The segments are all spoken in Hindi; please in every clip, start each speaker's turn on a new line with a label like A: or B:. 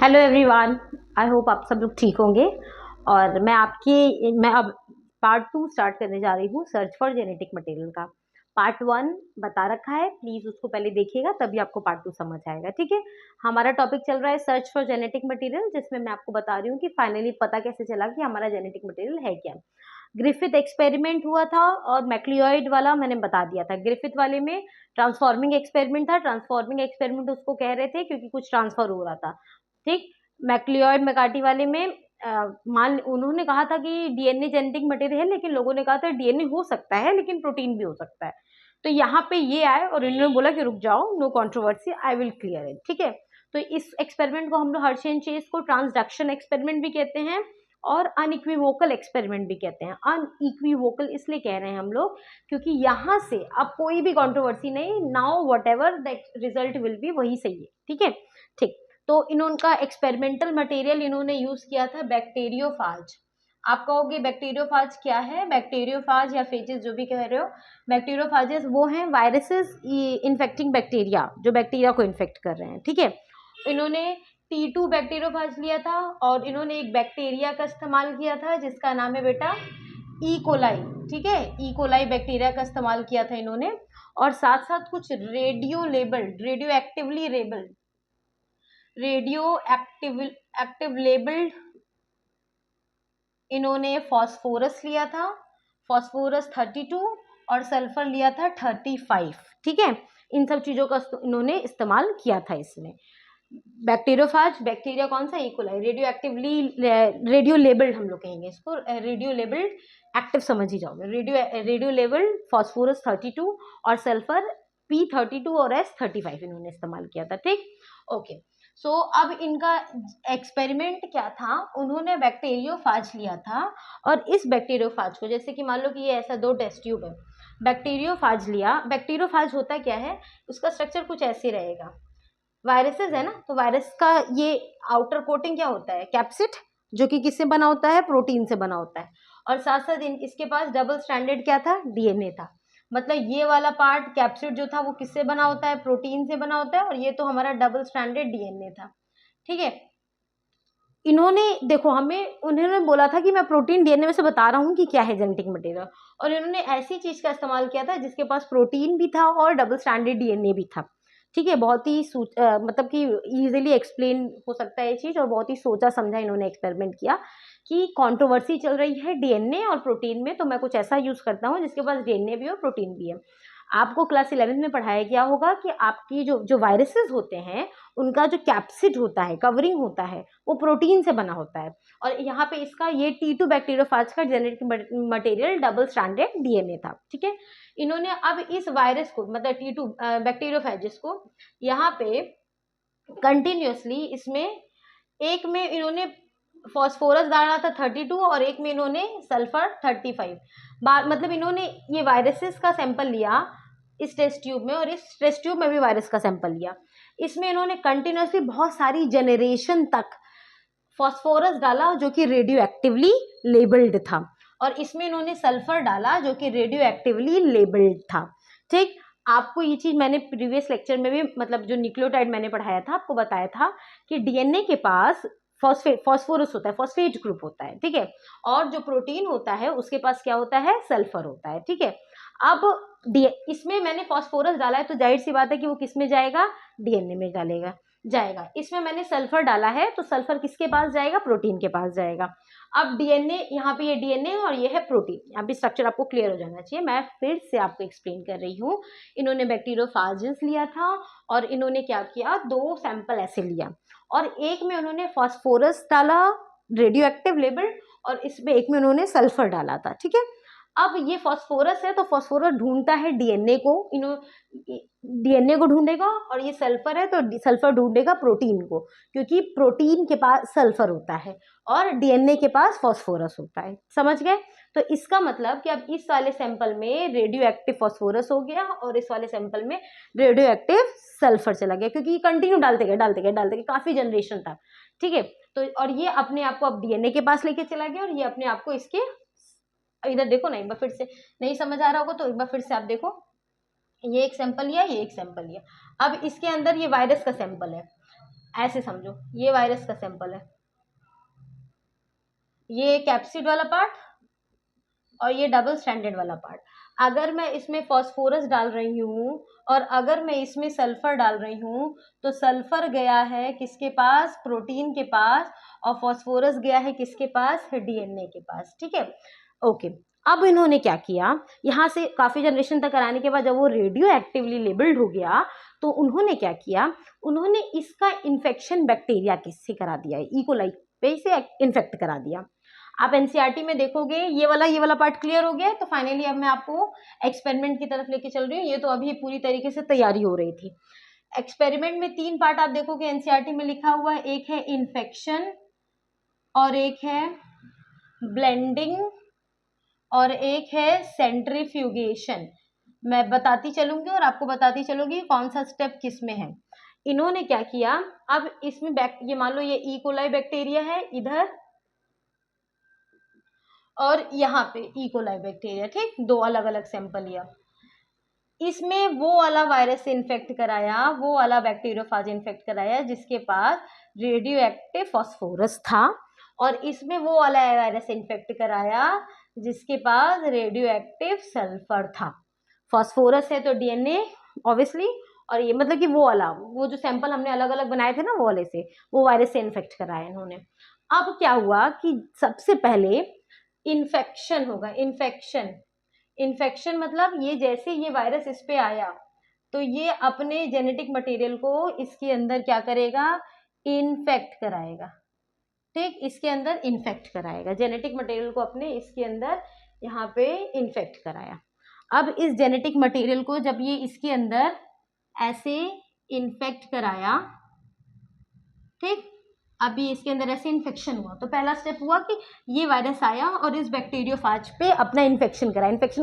A: हेलो एवरीवन, आई होप आप सब लोग ठीक होंगे। और मैं अब पार्ट 2 स्टार्ट करने जा रही हूँ सर्च फॉर जेनेटिक मटेरियल का। पार्ट 1 बता रखा है, प्लीज़ उसको पहले देखिएगा तभी आपको पार्ट 2 समझ आएगा। ठीक है, हमारा टॉपिक चल रहा है सर्च फॉर जेनेटिक मटेरियल, जिसमें मैं आपको बता रही हूँ कि फाइनली पता कैसे चला कि हमारा जेनेटिक मटेरियल है क्या। ग्रिफिथ एक्सपेरिमेंट हुआ था और मैक्लियोइड वाला मैंने बता दिया था। ग्रिफिथ वाले में ट्रांसफॉर्मिंग एक्सपेरिमेंट था। ट्रांसफॉर्मिंग एक्सपेरिमेंट उसको कह रहे थे क्योंकि कुछ ट्रांसफर हो रहा था। ठीक, मैक्लियोइड मैकार्टी वाले में उन्होंने कहा था कि डीएनए जेनेटिक मटेरियल है, लेकिन लोगों ने कहा था डीएनए हो सकता है लेकिन प्रोटीन भी हो सकता है। तो यहाँ पे ये आए और इन्होंने बोला कि रुक जाओ, no controversy, I will clear it. ठीक है, तो इस एक्सपेरिमेंट को हम लोग हर्शी एंड चेज को ट्रांसडक्शन एक्सपेरिमेंट भी कहते हैं और अनइक्विवोकल एक्सपेरिमेंट भी कहते हैं। अनइक्विवोकल इसलिए कह रहे हैं हम लोग क्योंकि यहाँ से अब कोई भी कंट्रोवर्सी नहीं, now what ever the result will be वही सही है। ठीक है, ठीक। तो इनका एक्सपेरिमेंटल मटेरियल इन्होंने यूज किया था बैक्टीरियोफाज। आप कहोगे बैक्टीरियोफाज क्या है? बैक्टीरियोफाज या फेजेस जो भी कह रहे हो, बैक्टीरियोफाजेस वो हैं वायरसेस इन्फेक्टिंग बैक्टीरिया, जो बैक्टीरिया को इन्फेक्ट कर रहे हैं। ठीक है, इन्होंने T2 बैक्टीरियोफाज लिया था और इन्होंने एक बैक्टीरिया का इस्तेमाल किया था जिसका नाम है बेटा ई कोलाई। ठीक है, ई कोलाई बैक्टीरिया का इस्तेमाल किया था इन्होंने, और साथ साथ कुछ रेडियो एक्टिव लेबल्ड इन्होंने फॉस्फोरस लिया था, फॉस्फोरस 32 और सल्फर लिया था 35। ठीक है, इन सब चीजों का इन्होंने इस्तेमाल किया था इसमें। बैक्टीरियोफाज बैक्टीरिया कौन सा? इकोलाई। रेडियो लेबल्ड हम लोग कहेंगे इसको, रेडियो लेबल्ड एक्टिव समझ ही जाओगे। रेडियो लेबल्ड फॉस्फोरस 32 और सल्फर P32 और S35 इन्होंने इस्तेमाल किया था। ठीक, ओके। सो अब इनका एक्सपेरिमेंट क्या था, उन्होंने बैक्टीरियोफाज लिया था और इस बैक्टीरियोफाज को, जैसे कि मान लो कि ये ऐसा 2 टेस्ट ट्यूब है, बैक्टीरियोफाज लिया। बैक्टीरियोफाज होता क्या है, उसका स्ट्रक्चर कुछ ऐसे रहेगा। वायरसेस है ना, तो वायरस का ये आउटर कोटिंग क्या होता है? कैप्सिड, जो कि किससे बना होता है? प्रोटीन से बना होता है। और साथ साथ इसके पास डबल स्ट्रैंडेड क्या था? डीएनए था। मतलब ये वाला पार्ट कैप्सिड जो था वो किससे बना होता है? प्रोटीन से बना होता है, और ये तो हमारा डबल स्ट्रैंडेड डीएनए था। ठीक है, इन्होंने देखो, उन्होंने बोला था कि मैं प्रोटीन डीएनए में से बता रहा हूँ कि क्या है जेनेटिक मटेरियल, और इन्होंने ऐसी चीज का इस्तेमाल किया था जिसके पास प्रोटीन भी था और डबल स्टैंडर्ड डीएनए भी था। ठीक है, बहुत ही मतलब कि इजीली एक्सप्लेन हो सकता है ये चीज, और बहुत ही सोचा समझा इन्होंने एक्सपेरिमेंट किया कि कंट्रोवर्सी चल रही है डीएनए और प्रोटीन में, तो मैं कुछ ऐसा यूज करता हूँ जिसके पास डीएनए भी और प्रोटीन भी है। आपको क्लास 11 में पढ़ाया गया होगा कि आपकी जो वायरसेस होते हैं उनका जो कैप्सिड होता है, कवरिंग होता है, वो प्रोटीन से बना होता है। और यहाँ पे इसका ये T2 बैक्टीरियोफाज का genetic material double stranded DNA था। ठीक है, इन्होंने अब इस वायरस को, मतलब T2 बैक्टीरियोफेजेस को, यहाँ पे कंटिन्यूसली इसमें एक में इन्होंने फॉस्फोरस डाला था 32 और एक में इन्होंने सल्फर 35। मतलब इन्होंने ये वायरसेस का सैंपल लिया इस टेस्ट ट्यूब में, और इस टेस्ट ट्यूब में भी वायरस का सैंपल लिया। इसमें इन्होंने कंटिन्यूसली बहुत सारी जनरेशन तक फॉस्फोरस डाला जो कि रेडियो एक्टिवली लेबल्ड था, और इसमें इन्होंने सल्फर डाला जो कि रेडियो एक्टिवली लेबल्ड था। ठीक, आपको ये चीज मैंने प्रीवियस लेक्चर में भी, मतलब जो न्यूक्लियोटाइड मैंने पढ़ाया था, आपको बताया था कि डीएनए के पास फॉस्फोरस होता है, फॉस्फेट ग्रुप होता है। ठीक है, और जो प्रोटीन होता है उसके पास क्या होता है? सल्फर होता है। ठीक है, अब इसमें मैंने फॉस्फोरस डाला है तो जाहिर सी बात है कि वो किस में जाएगा? डीएनए में जाएगा। इसमें मैंने सल्फर डाला है तो सल्फर किसके पास जाएगा? प्रोटीन के पास जाएगा। अब डीएनए, यहाँ पे ये डीएनए और ये है प्रोटीन। यहाँ पे स्ट्रक्चर आपको क्लियर हो जाना चाहिए, मैं फिर से आपको एक्सप्लेन कर रही हूँ। इन्होंने बैक्टीरियोफाजेस लिया था और इन्होंने क्या किया, 2 सैंपल ऐसे लिया, और एक में उन्होंने फॉस्फोरस डाला रेडियो एक्टिव लेबल, और इसमें एक में उन्होंने सल्फर डाला था। ठीक है, अब ये फॉस्फोरस है तो फॉस्फोरस ढूंढता है डीएनए को, डीएनए को ढूंढेगा, और ये सल्फर है तो सल्फर ढूंढेगा प्रोटीन को, क्योंकि प्रोटीन के पास सल्फर होता है और डीएनए के पास फॉस्फोरस होता है। समझ गए? तो इसका मतलब कि अब इस वाले सैंपल में रेडियो एक्टिव फॉस्फोरस हो गया और इस वाले सैंपल में रेडियो एक्टिव सल्फर चला गया, क्योंकि कंटिन्यू डालते गए काफी जनरेशन तक। ठीक है, तो और ये अपने आप को अब डीएनए के पास लेके चला गया, और ये अपने आप को इसके, इधर देखो ना, एक बार फिर से, नहीं समझ आ रहा होगा तो एक बार फिर से आप देखो, ये एक सैंपल लिया, ये एक सैंपल लिया। अब इसके अंदर ये वायरस का सैंपल है, ऐसे समझो, ये वायरस का सैंपल है, ये कैप्सिड वाला पार्ट और ये डबल स्ट्रैंडेड वाला पार्ट। अगर मैं इसमें फॉस्फोरस डाल रही हूँ और अगर मैं इसमें सल्फर डाल रही हूँ, तो सल्फर गया है किसके पास, प्रोटीन के पास, और फॉस्फोरस गया है किसके पास, डीएनए के पास। ठीक है, ओके। अब इन्होंने क्या किया, यहाँ से काफ़ी जनरेशन तक कराने के बाद जब वो रेडियो एक्टिवली लेबल्ड हो गया, तो उन्होंने क्या किया, उन्होंने इसका इन्फेक्शन बैक्टीरिया किससे करा दिया, इकोलाई पे से इन्फेक्ट करा दिया। आप एनसीईआरटी में देखोगे ये वाला पार्ट क्लियर हो गया है। तो फाइनली अब मैं आपको एक्सपेरिमेंट की तरफ लेके चल रही हूँ। ये तो अभी पूरी तरीके से तैयारी हो रही थी। एक्सपेरिमेंट में 3 पार्ट आप देखोगे एनसीईआरटी में लिखा हुआ है, एक है इन्फेक्शन और एक है ब्लेंडिंग और एक है सेंट्रीफ्यूगेशन। मैं बताती चलूंगी और आपको बताती चलूंगी कौन सा स्टेप किस में है। इन्होंने क्या किया, अब इसमें ये मान लो ये ई कोलाई बैक्टीरिया है इधर और यहाँ पे ई कोलाई बैक्टीरिया, ठीक, 2 अलग अलग सैंपल लिया। इसमें वो वाला वायरस से इन्फेक्ट कराया, वो वाला बैक्टीरियोफाज इन्फेक्ट कराया जिसके पास रेडियो एक्टिव फॉस्फोरस था, और इसमें वो वाला वायरस इन्फेक्ट कराया जिसके पास रेडियो एक्टिव सल्फर था। फॉस्फोरस है तो डीएनए ऑब्वियसली, और ये मतलब कि वो जो सैंपल हमने अलग अलग बनाए थे ना, वो वाले से, वो वायरस से इन्फेक्ट कराया इन्होंने। अब क्या हुआ कि सबसे पहले इन्फेक्शन होगा, इन्फेक्शन मतलब ये जैसे ये वायरस इस पे आया तो ये अपने जेनेटिक मटेरियल को इसके अंदर क्या करेगा, इन्फेक्ट कराएगा। ठीक, इसके अंदर इन्फेक्ट कराएगा जेनेटिक मटेरियल को, अपने इसके अंदर यहाँ पे इन्फेक्ट कराया। अब इस जेनेटिक मटेरियल को जब ये इसके अंदर ऐसे इन्फेक्ट कराया, ठीक, अभी इसके अंदर ऐसे इन्फेक्शन हुआ, तो पहला स्टेप हुआ कि ये वायरस आया और इस बैक्टीरियोफाज पे अपना इन्फेक्शन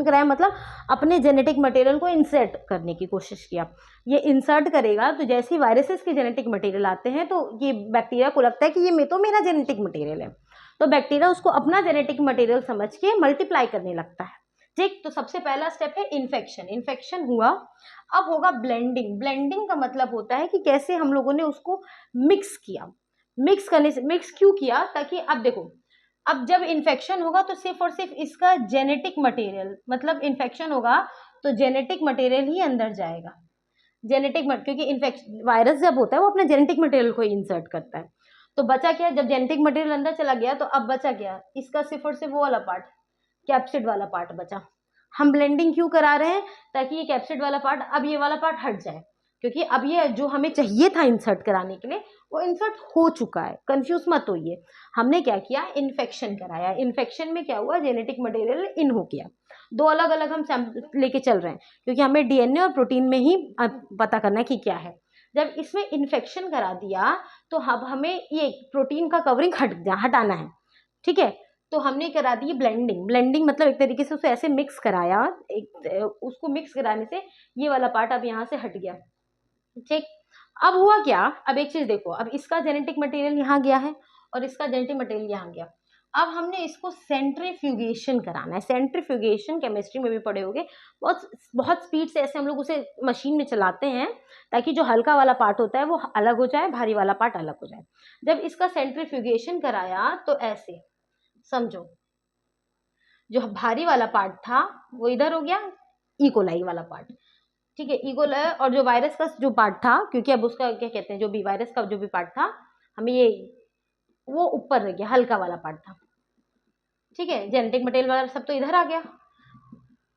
A: कराया मतलब अपने जेनेटिक मटेरियल को इंसर्ट करने की कोशिश किया। ये इंसर्ट करेगा तो जैसे ही वायरसेस के जेनेटिक मटेरियल आते हैं तो ये बैक्टीरिया को लगता है कि ये तो मेरा जेनेटिक मटेरियल है, तो बैक्टीरिया उसको अपना जेनेटिक मटेरियल समझ के मल्टीप्लाई करने लगता है। ठीक, तो सबसे पहला स्टेप है इन्फेक्शन हुआ। अब होगा ब्लेंडिंग। ब्लेंडिंग का मतलब होता है कि कैसे हम लोगों ने उसको मिक्स किया। मिक्स करने से, मिक्स क्यों किया, ताकि अब देखो, अब जब इन्फेक्शन होगा तो सिर्फ और सिर्फ इसका जेनेटिक मटेरियल, मतलब इन्फेक्शन होगा तो जेनेटिक मटेरियल ही अंदर जाएगा। क्योंकि इन्फेक्शन वायरस जब होता है वो अपने जेनेटिक मटेरियल को इंसर्ट करता है। तो बचा क्या, जब जेनेटिक मटेरियल अंदर चला गया तो अब बचा क्या, इसका सिर्फ और सिर्फ वो वाला पार्ट, कैप्सिड वाला पार्ट बचा। हम ब्लेंडिंग क्यों करा रहे हैं, ताकि ये कैप्सिड वाला पार्ट, अब ये वाला पार्ट हट जाए, क्योंकि अब ये जो हमें चाहिए था इंसर्ट कराने के लिए वो इंसर्ट हो चुका है। कंफ्यूज मत होइए, हमने क्या किया, इन्फेक्शन कराया। इन्फेक्शन में क्या हुआ, जेनेटिक मटेरियल इन हो गया। 2 अलग अलग हम सैंपल लेके चल रहे हैं क्योंकि हमें डीएनए और प्रोटीन में ही पता करना है कि क्या है। जब इसमें इन्फेक्शन करा दिया तो अब हमें ये प्रोटीन का कवरिंग हटाना है। ठीक है, तो हमने करा दी ब्लेंडिंग मतलब एक तरीके से उसे ऐसे मिक्स कराया, उसको मिक्स कराने से ये वाला पार्ट अब यहाँ से हट गया। ठीक, अब हुआ क्या, अब एक चीज देखो, अब इसका जेनेटिक मटेरियल यहाँ गया है और इसका जेनेटिक मटेरियल यहाँ गया। अब हमने इसको सेंट्रीफ्यूगेशन कराना है। सेंट्रीफ्यूगेशन केमिस्ट्री में भी पढ़े होंगे, बहुत स्पीड से ऐसे हम लोग उसे मशीन में चलाते हैं ताकि जो हल्का वाला पार्ट होता है वो अलग हो जाए, भारी वाला पार्ट अलग हो जाए। जब इसका सेंट्रीफ्यूगेशन कराया तो ऐसे समझो, जो भारी वाला पार्ट था वो इधर हो गया, इकोलाई वाला पार्ट। ठीक है, इकोलाई, और जो वायरस का जो पार्ट था, क्योंकि अब उसका क्या कहते हैं, जो भी वायरस का जो भी पार्ट था, हमें ये वो ऊपर रह गया, हल्का वाला पार्ट था। ठीक है, जेनेटिक मटेरियल वाला सब तो इधर आ गया।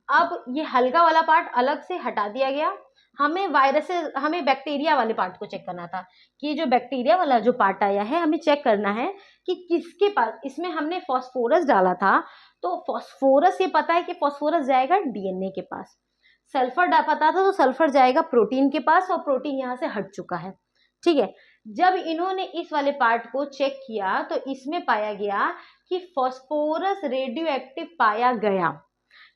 A: अब ये हल्का वाला पार्ट अलग से हटा दिया गया। हमें बैक्टीरिया वाले पार्ट को चेक करना था कि जो बैक्टीरिया वाला जो पार्ट आया है हमें चेक करना है कि किसके पास, इसमें हमने फॉस्फोरस डाला था तो फॉस्फोरस, ये पता है कि फॉस्फोरस जाएगा डीएनए के पास। सल्फर पता था तो सल्फर जाएगा प्रोटीन के पास, और प्रोटीन यहाँ से हट चुका है। ठीक है, जब इन्होंने इस वाले पार्ट को चेक किया तो इसमें पाया गया कि फॉस्फोरस रेडियो एक्टिव पाया गया,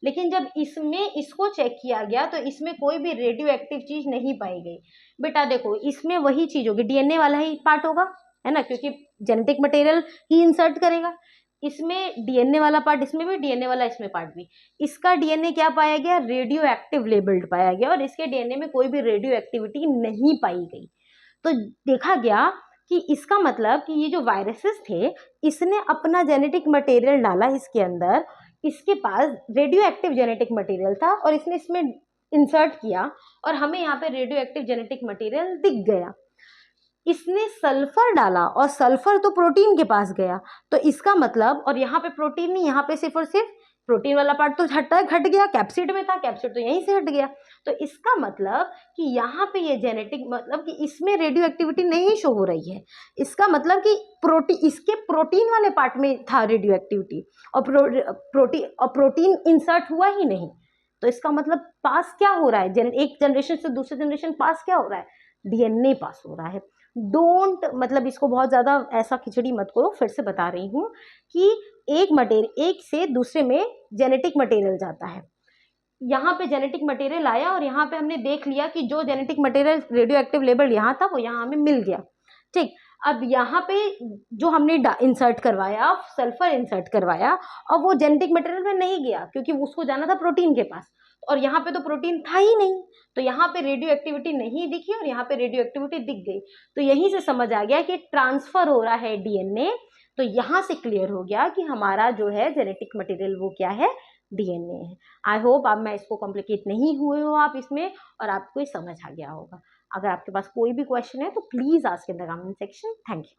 A: लेकिन जब इसमें इसको चेक किया गया तो इसमें कोई भी रेडियो एक्टिव चीज नहीं पाई गई। बेटा देखो, इसमें वही चीज होगी, डीएनए वाला ही पार्ट होगा, है ना, क्योंकि जेनेटिक मटेरियल ही इंसर्ट करेगा। इसमें डीएनए वाला पार्ट, इसमें भी डीएनए वाला, इसमें पार्ट भी। इसका डीएनए क्या पाया गया, रेडियो एक्टिव लेबल्ड पाया गया, और इसके डीएनए में कोई भी रेडियो एक्टिविटी नहीं पाई गई। तो देखा गया कि इसका मतलब कि ये जो वायरसेस थे, इसने अपना जेनेटिक मटेरियल डाला इसके अंदर, इसके पास रेडियो एक्टिव जेनेटिक मटेरियल था और इसने इसमें इंसर्ट किया और हमें यहाँ पे रेडियो एक्टिव जेनेटिक मटेरियल दिख गया। इसने सल्फर डाला और सल्फर तो प्रोटीन के पास गया, तो इसका मतलब, और यहाँ पे प्रोटीन नहीं, यहाँ पे सिर्फ और सिर्फ प्रोटीन वाला पार्ट तो घट गया, कैप्सिड में था, कैप्सिड तो यहीं से हट गया। तो इसका मतलब कि यहाँ पे ये जेनेटिक, मतलब कि इसमें रेडियो एक्टिविटी नहीं शो हो रही है। इसका मतलब कि इसके प्रोटीन वाले पार्ट में था रेडियो एक्टिविटी और प्रोटीन इंसर्ट हुआ ही नहीं। तो इसका मतलब पास क्या हो रहा है, एक जनरेशन से दूसरे जनरेशन पास क्या हो रहा है, डीएनए पास हो रहा है। डोंट, मतलब इसको बहुत ज़्यादा ऐसा खिचड़ी मत करो, फिर से बता रही हूँ कि एक से दूसरे में जेनेटिक मटेरियल जाता है। यहाँ पे जेनेटिक मटेरियल आया और यहाँ पे हमने देख लिया कि जो genetic material radio active label यहाँ था वो यहाँ हमें मिल गया, ठीक। अब यहाँ पे जो हमने इंसर्ट करवाया, सल्फर इंसर्ट करवाया, और वो जेनेटिक मटेरियल में नहीं गया क्योंकि उसको जाना था प्रोटीन के पास, और यहाँ पे तो प्रोटीन था ही नहीं, तो यहाँ पे रेडियो एक्टिविटी नहीं दिखी और यहाँ पे रेडियो एक्टिविटी दिख गई। तो यहीं से समझ आ गया कि ट्रांसफर हो रहा है डीएनए। तो यहाँ से क्लियर हो गया कि हमारा जो है जेनेटिक मटेरियल वो क्या है, डीएनए है। आई होप अब मैं इसको कॉम्प्लिकेट नहीं हुए हो आप इसमें, और आपको ये समझ आ गया होगा। अगर आपके पास कोई भी क्वेश्चन है तो please ask in the comment section. Thank you.